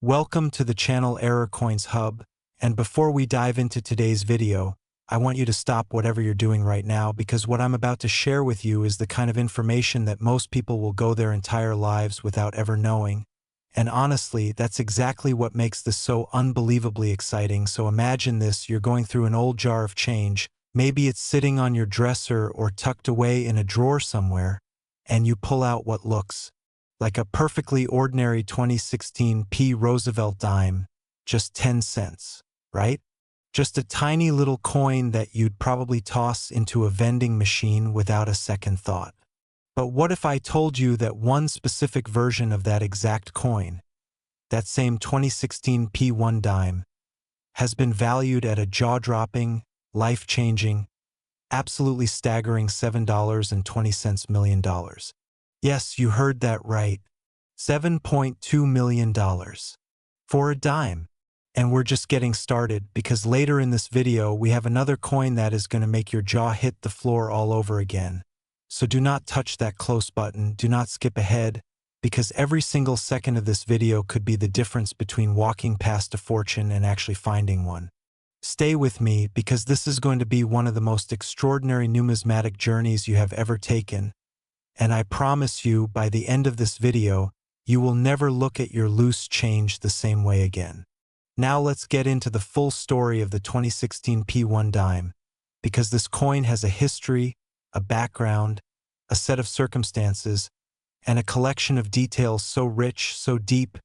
Welcome to the channel Error Coins Hub, and before we dive into today's video, I want you to stop whatever you're doing right now because what I'm about to share with you is the kind of information that most people will go their entire lives without ever knowing. And honestly, that's exactly what makes this so unbelievably exciting. So imagine this, you're going through an old jar of change, maybe it's sitting on your dresser or tucked away in a drawer somewhere, and you pull out what looks like a perfectly ordinary 2016 Roosevelt dime, just 10 cents, right? Just a tiny little coin that you'd probably toss into a vending machine without a second thought. But what if I told you that one specific version of that exact coin, that same 2016 P1 dime, has been valued at a jaw-dropping, life-changing, absolutely staggering $7.20 million? Yes, you heard that right. $7.2 million for a dime. And we're just getting started because later in this video we have another coin that is going to make your jaw hit the floor all over again. So do not touch that close button, do not skip ahead, because every single second of this video could be the difference between walking past a fortune and actually finding one. Stay with me because this is going to be one of the most extraordinary numismatic journeys you have ever taken. And I promise you, by the end of this video, you will never look at your loose change the same way again. Now let's get into the full story of the 2016 P1 dime, because this coin has a history, a background, a set of circumstances, and a collection of details so rich, so deep,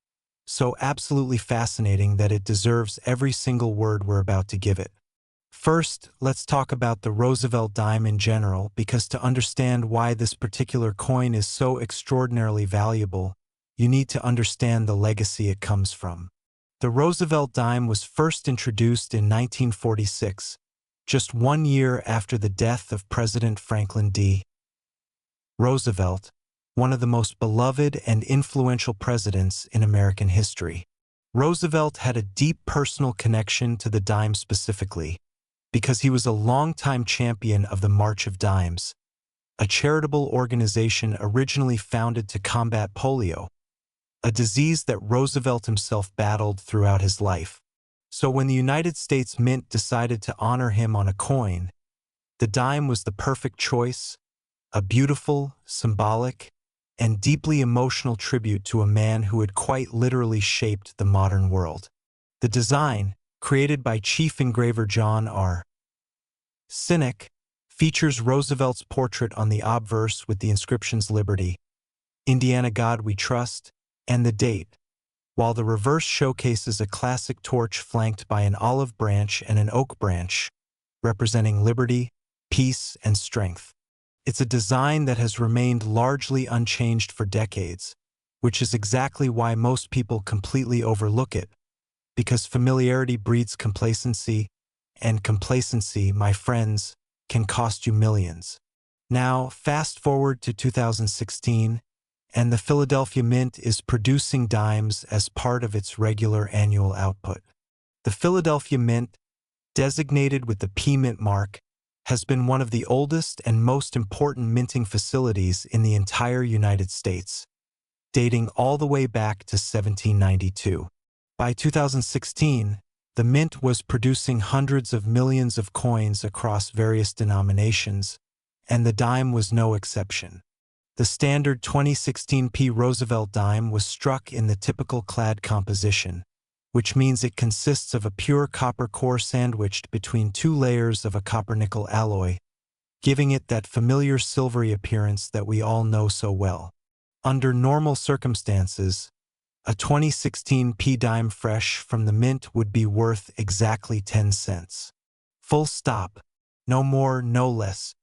so absolutely fascinating that it deserves every single word we're about to give it. First, let's talk about the Roosevelt dime in general, because to understand why this particular coin is so extraordinarily valuable, you need to understand the legacy it comes from. The Roosevelt dime was first introduced in 1946, just 1 year after the death of President Franklin D. Roosevelt, one of the most beloved and influential presidents in American history. Roosevelt had a deep personal connection to the dime specifically, because he was a longtime champion of the March of Dimes, a charitable organization originally founded to combat polio, a disease that Roosevelt himself battled throughout his life. So when the United States Mint decided to honor him on a coin, the dime was the perfect choice, a beautiful, symbolic, and deeply emotional tribute to a man who had quite literally shaped the modern world. The design, created by Chief Engraver John R. Sinek, features Roosevelt's portrait on the obverse with the inscriptions Liberty, Indiana God We Trust, and the date, while the reverse showcases a classic torch flanked by an olive branch and an oak branch, representing liberty, peace, and strength. It's a design that has remained largely unchanged for decades, which is exactly why most people completely overlook it, because familiarity breeds complacency, and complacency, my friends, can cost you millions. Now, fast forward to 2016, and the Philadelphia Mint is producing dimes as part of its regular annual output. The Philadelphia Mint, designated with the P Mint mark, has been one of the oldest and most important minting facilities in the entire United States, dating all the way back to 1792. By 2016, the Mint was producing hundreds of millions of coins across various denominations, and the dime was no exception. The standard 2016 P Roosevelt dime was struck in the typical clad composition, which means it consists of a pure copper core sandwiched between 2 layers of a copper-nickel alloy, giving it that familiar silvery appearance that we all know so well. Under normal circumstances, a 2016 P dime fresh from the Mint would be worth exactly 10 cents. Full stop. No more, no less.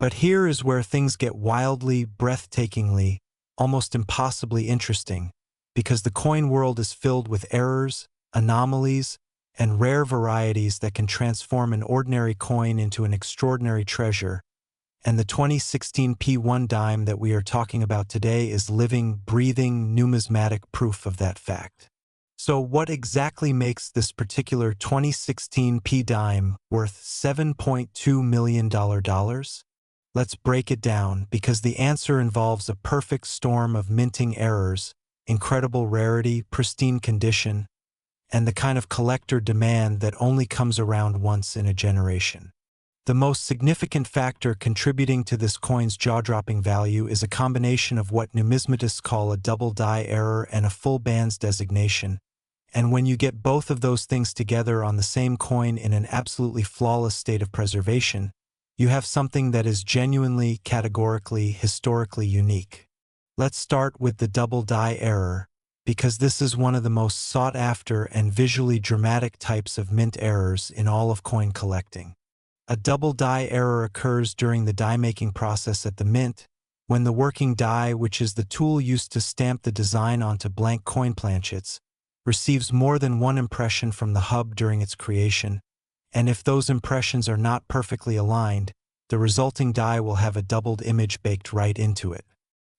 But here is where things get wildly, breathtakingly, almost impossibly interesting, because the coin world is filled with errors, anomalies, and rare varieties that can transform an ordinary coin into an extraordinary treasure, and the 2016 P1 dime that we are talking about today is living, breathing, numismatic proof of that fact. So what exactly makes this particular 2016 P dime worth $7.2 million? Let's break it down, because the answer involves a perfect storm of minting errors, incredible rarity, pristine condition, and the kind of collector demand that only comes around once in a generation. The most significant factor contributing to this coin's jaw-dropping value is a combination of what numismatists call a double die error and a full bands designation, and when you get both of those things together on the same coin in an absolutely flawless state of preservation, you have something that is genuinely, categorically, historically unique. Let's start with the double die error, because this is one of the most sought-after and visually dramatic types of mint errors in all of coin collecting. A double die error occurs during the die-making process at the mint, when the working die, which is the tool used to stamp the design onto blank coin planchets, receives more than one impression from the hub during its creation, and if those impressions are not perfectly aligned, the resulting die will have a doubled image baked right into it.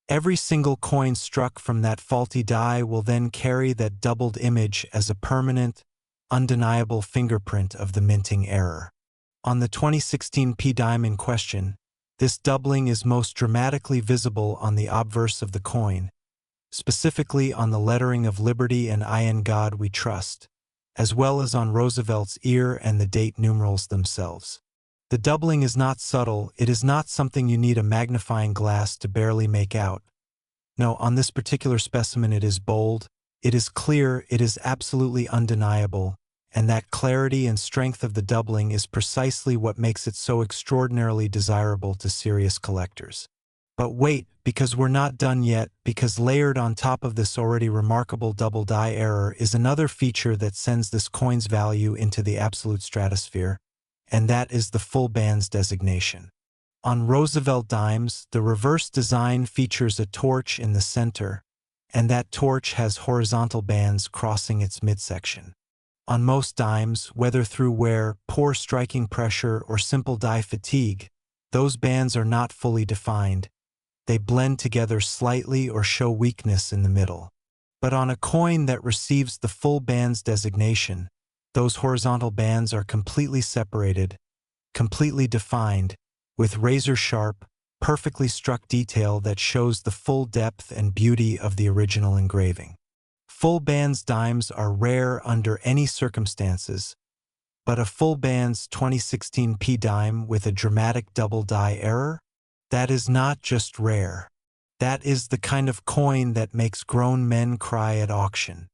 Every single coin struck from that faulty die will then carry that doubled image as a permanent, undeniable fingerprint of the minting error. On the 2016 P dime in question, this doubling is most dramatically visible on the obverse of the coin, specifically on the lettering of Liberty and I in God We Trust, as well as on Roosevelt's ear and the date numerals themselves. The doubling is not subtle, it is not something you need a magnifying glass to barely make out. No, on this particular specimen it is bold, it is clear, it is absolutely undeniable, and that clarity and strength of the doubling is precisely what makes it so extraordinarily desirable to serious collectors. But wait, because we're not done yet, because layered on top of this already remarkable double die error is another feature that sends this coin's value into the absolute stratosphere, and that is the full bands designation. On Roosevelt Dimes, the reverse design features a torch in the center, and that torch has horizontal bands crossing its midsection. On most dimes, whether through wear, poor striking pressure, or simple die fatigue, those bands are not fully defined. They blend together slightly or show weakness in the middle. But on a coin that receives the full bands designation, those horizontal bands are completely separated, completely defined, with razor-sharp, perfectly struck detail that shows the full depth and beauty of the original engraving. Full bands dimes are rare under any circumstances, but a full bands 2016 P dime with a dramatic double die error? That is not just rare. That is the kind of coin that makes grown men cry at auction.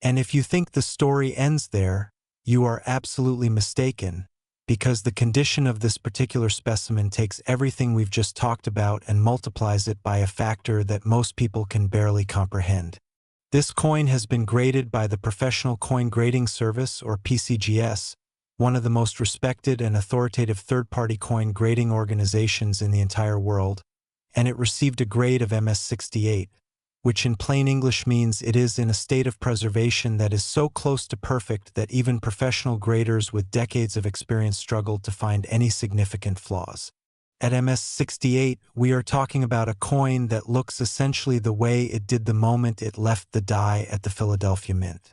And if you think the story ends there, you are absolutely mistaken, because the condition of this particular specimen takes everything we've just talked about and multiplies it by a factor that most people can barely comprehend. This coin has been graded by the Professional Coin Grading Service, or PCGS, one of the most respected and authoritative third-party coin grading organizations in the entire world, and it received a grade of MS68, which in plain English means it is in a state of preservation that is so close to perfect that even professional graders with decades of experience struggled to find any significant flaws. At MS68, we are talking about a coin that looks essentially the way it did the moment it left the die at the Philadelphia Mint.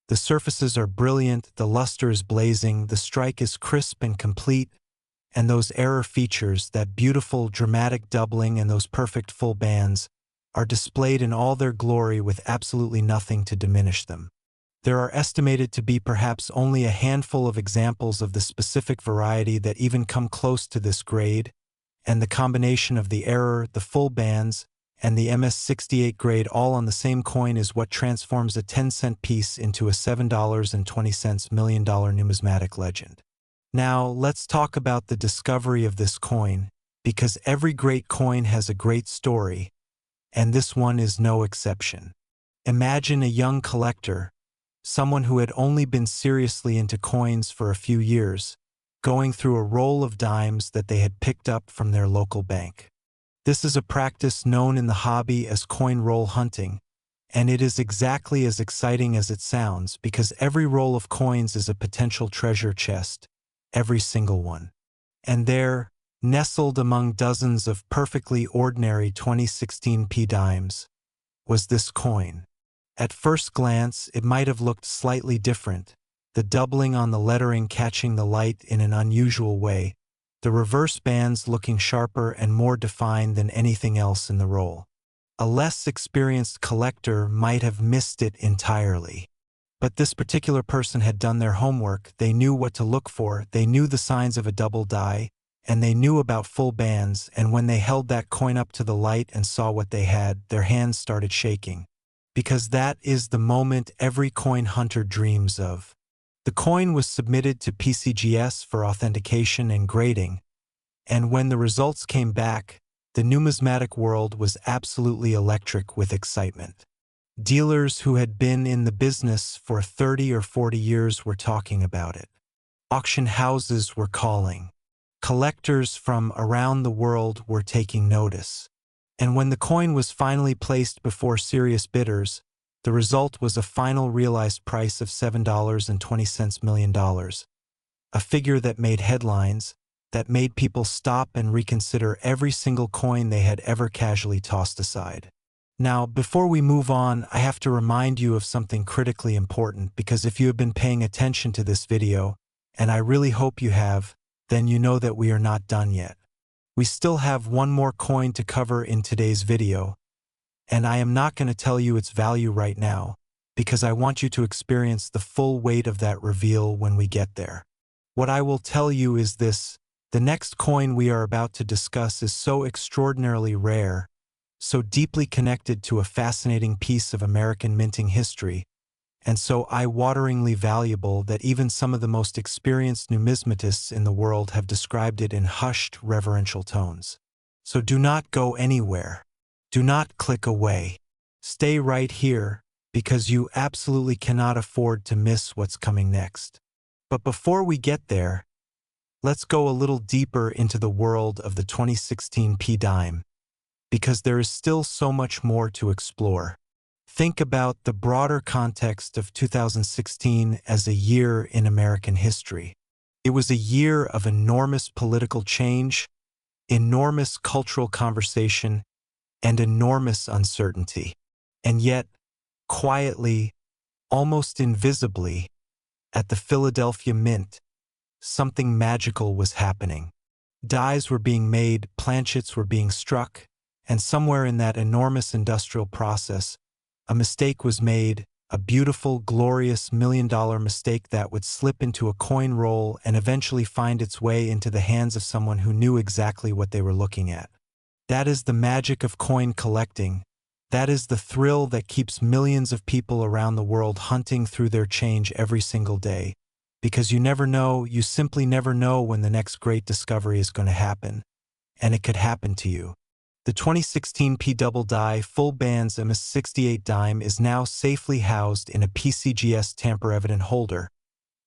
The surfaces are brilliant, the luster is blazing, the strike is crisp and complete, and those error features, that beautiful, dramatic doubling and those perfect full bands, are displayed in all their glory with absolutely nothing to diminish them. There are estimated to be perhaps only a handful of examples of the specific variety that even come close to this grade, and the combination of the error, the full bands, and the MS68 grade all on the same coin is what transforms a 10-cent piece into a $7.20 million numismatic legend. Now, let's talk about the discovery of this coin, because every great coin has a great story, and this one is no exception. Imagine a young collector, someone who had only been seriously into coins for a few years, going through a roll of dimes that they had picked up from their local bank. This is a practice known in the hobby as coin roll hunting, and it is exactly as exciting as it sounds because every roll of coins is a potential treasure chest, every single one. And there, nestled among dozens of perfectly ordinary 2016 P dimes, was this coin. At first glance, it might have looked slightly different, the doubling on the lettering catching the light in an unusual way, the reverse bands looking sharper and more defined than anything else in the roll. A less experienced collector might have missed it entirely. But this particular person had done their homework, they knew what to look for, they knew the signs of a double die, and they knew about full bands, and when they held that coin up to the light and saw what they had, their hands started shaking. Because that is the moment every coin hunter dreams of. The coin was submitted to PCGS for authentication and grading, and when the results came back, the numismatic world was absolutely electric with excitement. Dealers who had been in the business for 30 or 40 years were talking about it. Auction houses were calling. Collectors from around the world were taking notice. And when the coin was finally placed before serious bidders, the result was a final realized price of $7.20 million. A figure that made headlines, that made people stop and reconsider every single coin they had ever casually tossed aside. Now, before we move on, I have to remind you of something critically important, because if you have been paying attention to this video, and I really hope you have, then you know that we are not done yet. We still have one more coin to cover in today's video, and I am not going to tell you its value right now, because I want you to experience the full weight of that reveal when we get there. What I will tell you is this: the next coin we are about to discuss is so extraordinarily rare, so deeply connected to a fascinating piece of American minting history, and so eye-wateringly valuable that even some of the most experienced numismatists in the world have described it in hushed, reverential tones. So do not go anywhere. Do not click away. Stay right here, because you absolutely cannot afford to miss what's coming next. But before we get there, let's go a little deeper into the world of the 2016 P-Dime, because there is still so much more to explore. Think about the broader context of 2016 as a year in American history. It was a year of enormous political change, enormous cultural conversation, and enormous uncertainty. And yet, quietly, almost invisibly, at the Philadelphia Mint, something magical was happening. Dies were being made, planchets were being struck, and somewhere in that enormous industrial process, a mistake was made, a beautiful, glorious million-dollar mistake that would slip into a coin roll and eventually find its way into the hands of someone who knew exactly what they were looking at. That is the magic of coin collecting. That is the thrill that keeps millions of people around the world hunting through their change every single day. Because you never know, you simply never know when the next great discovery is going to happen. And it could happen to you. The 2016 P Double Die Full Bands MS68 dime is now safely housed in a PCGS tamper-evident holder,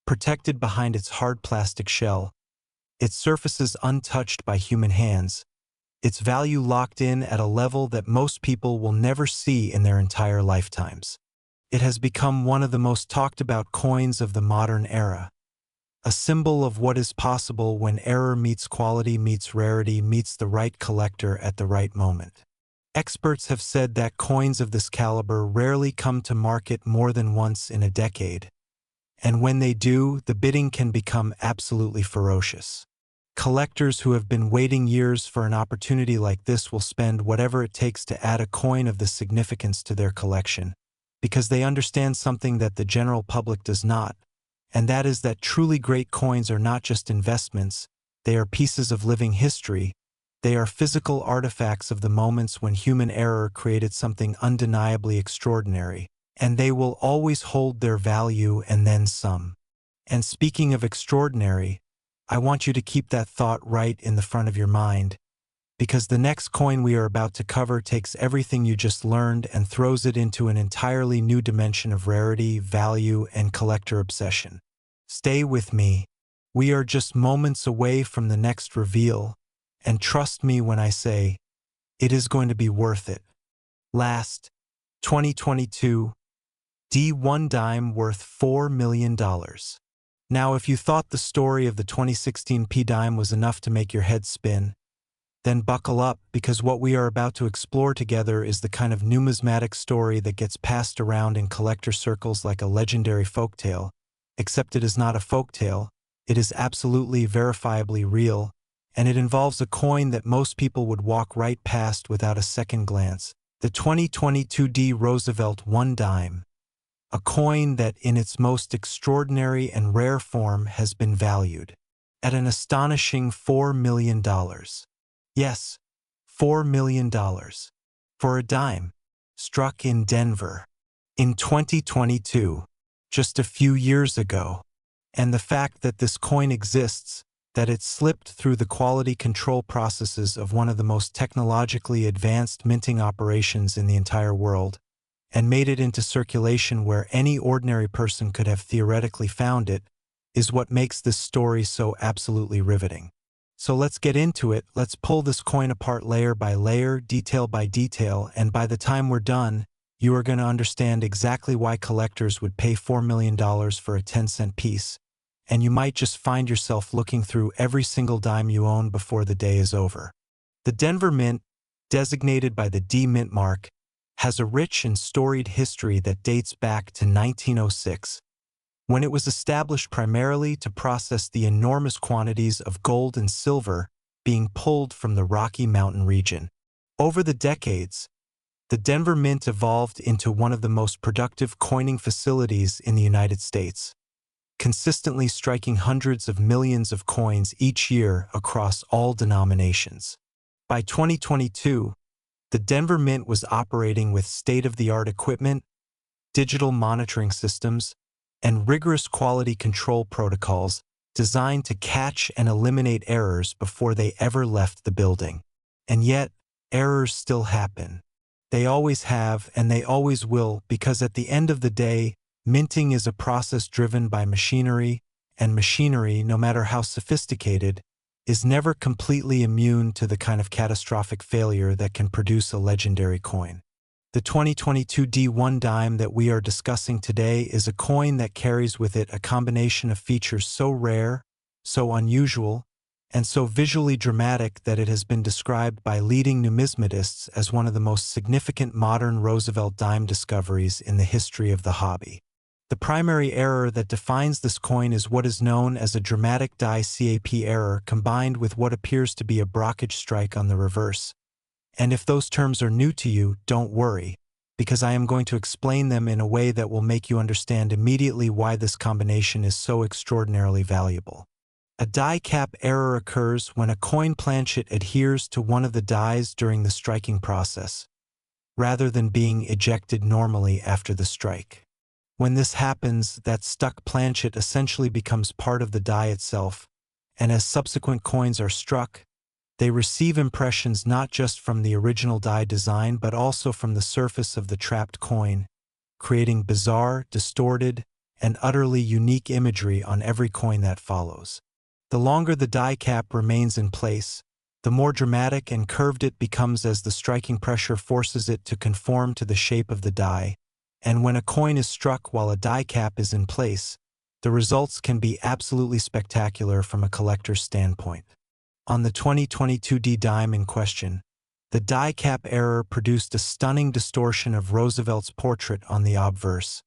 protected behind its hard plastic shell, its surfaces untouched by human hands, its value locked in at a level that most people will never see in their entire lifetimes. It has become one of the most talked about coins of the modern era. A symbol of what is possible when error meets quality meets rarity meets the right collector at the right moment. Experts have said that coins of this caliber rarely come to market more than once in a decade. And when they do, the bidding can become absolutely ferocious. Collectors who have been waiting years for an opportunity like this will spend whatever it takes to add a coin of this significance to their collection, because they understand something that the general public does not. And that is that truly great coins are not just investments, they are pieces of living history, they are physical artifacts of the moments when human error created something undeniably extraordinary, and they will always hold their value and then some. And speaking of extraordinary, I want you to keep that thought right in the front of your mind, because the next coin we are about to cover takes everything you just learned and throws it into an entirely new dimension of rarity, value, and collector obsession. Stay with me. We are just moments away from the next reveal, and trust me when I say, it is going to be worth it. Last, 2022, D1 dime worth $4 million. Now, if you thought the story of the 2016 P-Dime was enough to make your head spin, then buckle up, because what we are about to explore together is the kind of numismatic story that gets passed around in collector circles like a legendary folktale, except it is not a folktale, it is absolutely verifiably real, and it involves a coin that most people would walk right past without a second glance. The 2022 Roosevelt Dime, a coin that in its most extraordinary and rare form has been valued at an astonishing $4 million. Yes, $4 million for a dime struck in Denver in 2022, just a few years ago. And the fact that this coin exists, that it slipped through the quality control processes of one of the most technologically advanced minting operations in the entire world, and made it into circulation where any ordinary person could have theoretically found it, is what makes this story so absolutely riveting. So let's get into it. Let's pull this coin apart layer by layer, detail by detail, and by the time we're done, you are going to understand exactly why collectors would pay $4 million for a 10-cent piece, and you might just find yourself looking through every single dime you own before the day is over. The Denver Mint, designated by the D Mint mark, has a rich and storied history that dates back to 1906, when it was established primarily to process the enormous quantities of gold and silver being pulled from the Rocky Mountain region. Over the decades, the Denver Mint evolved into one of the most productive coining facilities in the United States, consistently striking hundreds of millions of coins each year across all denominations. By 2022, the Denver Mint was operating with state-of-the-art equipment, digital monitoring systems, and rigorous quality control protocols designed to catch and eliminate errors before they ever left the building. And yet, errors still happen. They always have, and they always will, because at the end of the day, minting is a process driven by machinery, and machinery, no matter how sophisticated, is never completely immune to the kind of catastrophic failure that can produce a legendary coin. The 2022 D1 dime that we are discussing today is a coin that carries with it a combination of features so rare, so unusual, and so visually dramatic that it has been described by leading numismatists as one of the most significant modern Roosevelt dime discoveries in the history of the hobby. The primary error that defines this coin is what is known as a dramatic die cap error combined with what appears to be a brockage strike on the reverse. And if those terms are new to you, don't worry, because I am going to explain them in a way that will make you understand immediately why this combination is so extraordinarily valuable. A die cap error occurs when a coin planchet adheres to one of the dies during the striking process, rather than being ejected normally after the strike. When this happens, that stuck planchet essentially becomes part of the die itself, and as subsequent coins are struck, they receive impressions not just from the original die design but also from the surface of the trapped coin, creating bizarre, distorted, and utterly unique imagery on every coin that follows. The longer the die cap remains in place, the more dramatic and curved it becomes as the striking pressure forces it to conform to the shape of the die, and when a coin is struck while a die cap is in place, the results can be absolutely spectacular from a collector's standpoint. On the 2022 D dime in question, the die cap error produced a stunning distortion of Roosevelt's portrait on the obverse,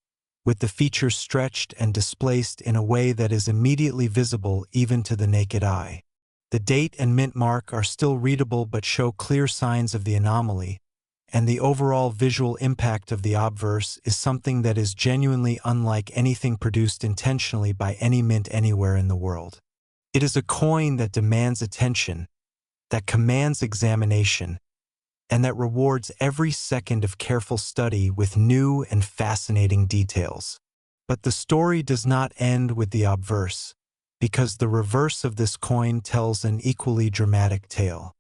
with the features stretched and displaced in a way that is immediately visible even to the naked eye. The date and mint mark are still readable but show clear signs of the anomaly, and the overall visual impact of the obverse is something that is genuinely unlike anything produced intentionally by any mint anywhere in the world. It is a coin that demands attention, that commands examination, and that rewards every second of careful study with new and fascinating details. But the story does not end with the obverse, because the reverse of this coin tells an equally dramatic tale.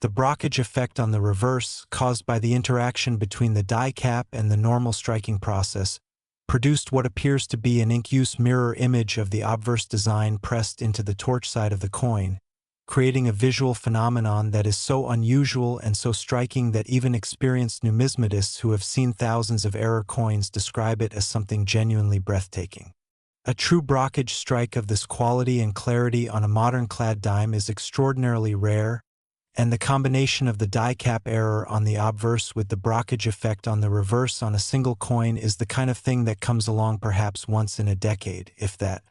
The brockage effect on the reverse, caused by the interaction between the die cap and the normal striking process, produced what appears to be an ink-use mirror image of the obverse design pressed into the torch side of the coin, creating a visual phenomenon that is so unusual and so striking that even experienced numismatists who have seen thousands of error coins describe it as something genuinely breathtaking. A true brockage strike of this quality and clarity on a modern clad dime is extraordinarily rare, and the combination of the die cap error on the obverse with the brockage effect on the reverse on a single coin is the kind of thing that comes along perhaps once in a decade, if that.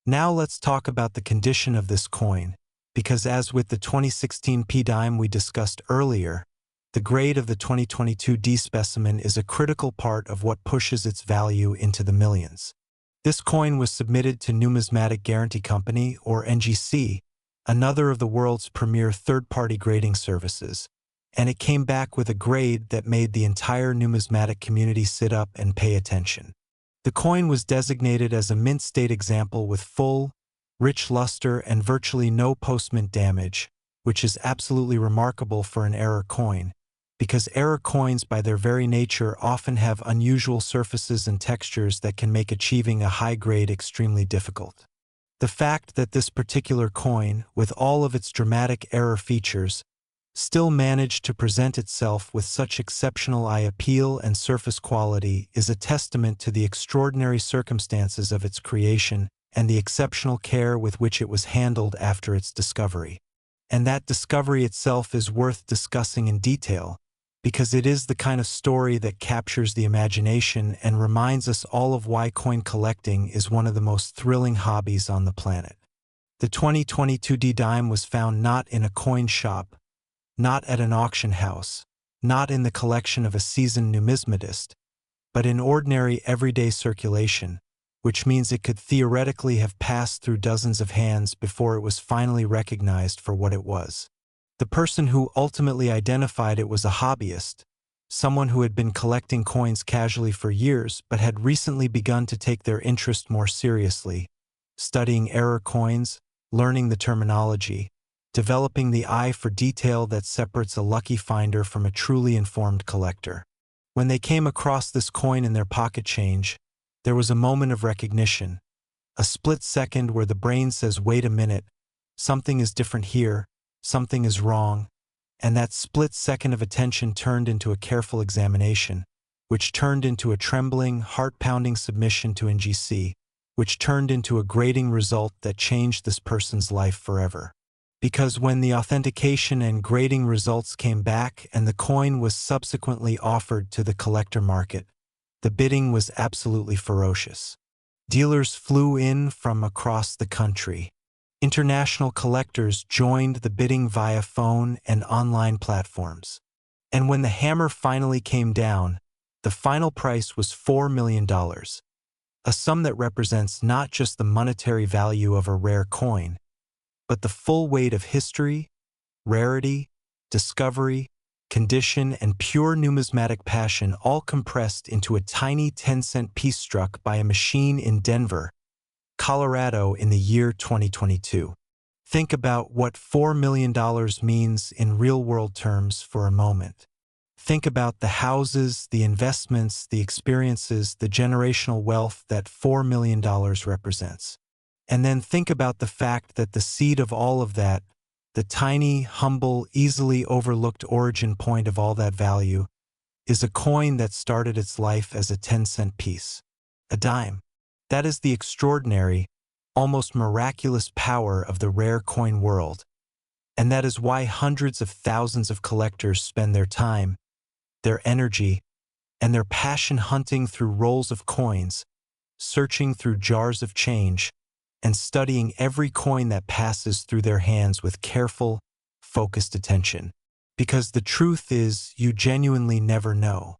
Now let's talk about the condition of this coin, because as with the 2016 P dime we discussed earlier, The grade of the 2022 D specimen is a critical part of what pushes its value into the millions. This coin was submitted to Numismatic Guarantee Company, or NGC, another of the world's premier third-party grading services, and it came back with a grade that made the entire numismatic community sit up and pay attention. The coin was designated as a mint state example with full, rich luster and virtually no post-mint damage, which is absolutely remarkable for an error coin, because error coins by their very nature often have unusual surfaces and textures that can make achieving a high grade extremely difficult. The fact that this particular coin, with all of its dramatic error features, still managed to present itself with such exceptional eye appeal and surface quality is a testament to the extraordinary circumstances of its creation and the exceptional care with which it was handled after its discovery. And that discovery itself is worth discussing in detail, because it is the kind of story that captures the imagination and reminds us all of why coin collecting is one of the most thrilling hobbies on the planet. The 2022 D dime was found not in a coin shop, not at an auction house, not in the collection of a seasoned numismatist, but in ordinary everyday circulation, which means it could theoretically have passed through dozens of hands before it was finally recognized for what it was. The person who ultimately identified it was a hobbyist, someone who had been collecting coins casually for years but had recently begun to take their interest more seriously, studying error coins, learning the terminology, developing the eye for detail that separates a lucky finder from a truly informed collector. When they came across this coin in their pocket change, there was a moment of recognition, a split second where the brain says, "Wait a minute, something is different here, something is wrong," and that split second of attention turned into a careful examination, which turned into a trembling, heart-pounding submission to NGC, which turned into a grading result that changed this person's life forever. Because when the authentication and grading results came back and the coin was subsequently offered to the collector market, the bidding was absolutely ferocious. Dealers flew in from across the country. International collectors joined the bidding via phone and online platforms. And when the hammer finally came down, the final price was $4 million, a sum that represents not just the monetary value of a rare coin, but the full weight of history, rarity, discovery, condition, and pure numismatic passion all compressed into a tiny 10-cent piece struck by a machine in Denver, Colorado in the year 2022. Think about what $4 million means in real-world terms for a moment. Think about the houses, the investments, the experiences, the generational wealth that $4 million represents. And then think about the fact that the seed of all of that, the tiny, humble, easily overlooked origin point of all that value, is a coin that started its life as a 10-cent piece, a dime. That is the extraordinary, almost miraculous power of the rare coin world, and that is why hundreds of thousands of collectors spend their time, their energy, and their passion hunting through rolls of coins, searching through jars of change, and studying every coin that passes through their hands with careful, focused attention. Because the truth is, you genuinely never know.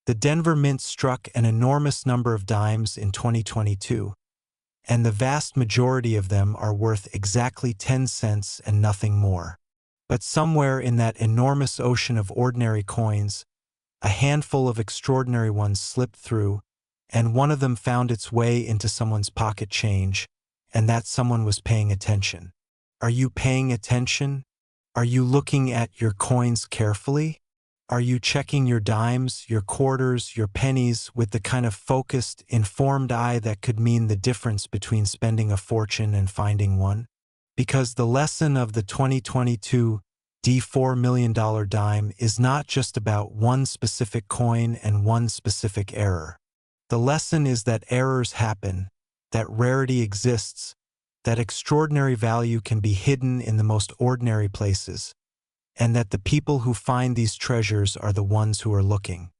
The Denver Mint struck an enormous number of dimes in 2022, and the vast majority of them are worth exactly 10 cents and nothing more. But somewhere in that enormous ocean of ordinary coins, a handful of extraordinary ones slipped through, and one of them found its way into someone's pocket change, and that someone was paying attention. Are you paying attention? Are you looking at your coins carefully? Are you checking your dimes, your quarters, your pennies with the kind of focused, informed eye that could mean the difference between spending a fortune and finding one? Because the lesson of the 2022 $4 million dime is not just about one specific coin and one specific error. The lesson is that errors happen, that rarity exists, that extraordinary value can be hidden in the most ordinary places, and that the people who find these treasures are the ones who are looking.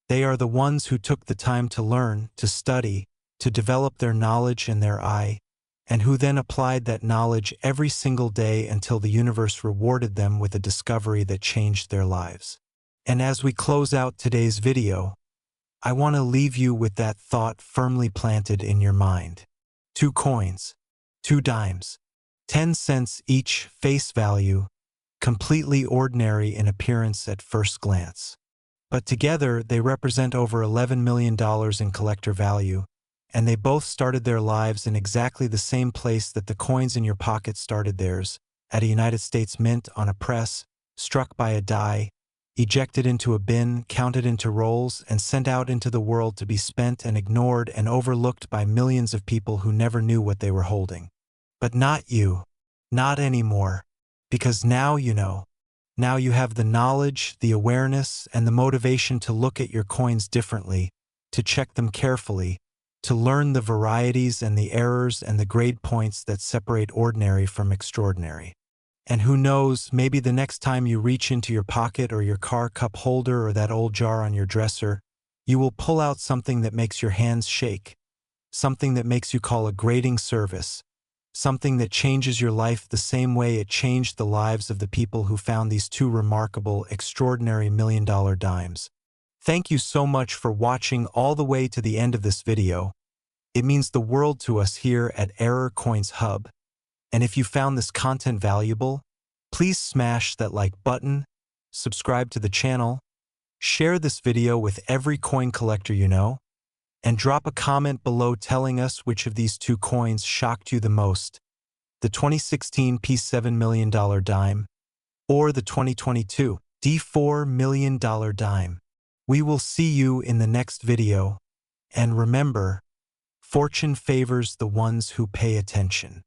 They are the ones who took the time to learn, to study, to develop their knowledge and their eye, and who then applied that knowledge every single day until the universe rewarded them with a discovery that changed their lives. And as we close out today's video, I want to leave you with that thought firmly planted in your mind. 2 coins, 2 dimes, 10 cents each, face value, completely ordinary in appearance at first glance. But together, they represent over $11 million in collector value, and they both started their lives in exactly the same place that the coins in your pocket started theirs, at a United States Mint on a press, struck by a die, ejected into a bin, counted into rolls, and sent out into the world to be spent and ignored and overlooked by millions of people who never knew what they were holding. But not you. Not anymore. Because now you know. Now you have the knowledge, the awareness, and the motivation to look at your coins differently, to check them carefully, to learn the varieties and the errors and the grade points that separate ordinary from extraordinary. And who knows, maybe the next time you reach into your pocket or your car cup holder or that old jar on your dresser, you will pull out something that makes your hands shake, something that makes you call a grating service, something that changes your life the same way it changed the lives of the people who found these 2 remarkable, extraordinary $1 million dimes. Thank you so much for watching all the way to the end of this video. It means the world to us here at Error Coins Hub. And if you found this content valuable, please smash that like button, subscribe to the channel, share this video with every coin collector you know, and drop a comment below telling us which of these 2 coins shocked you the most, the 2016 P7 $1 million dime or the 2022 D4 $1 million dime. We will see you in the next video, and remember, fortune favors the ones who pay attention.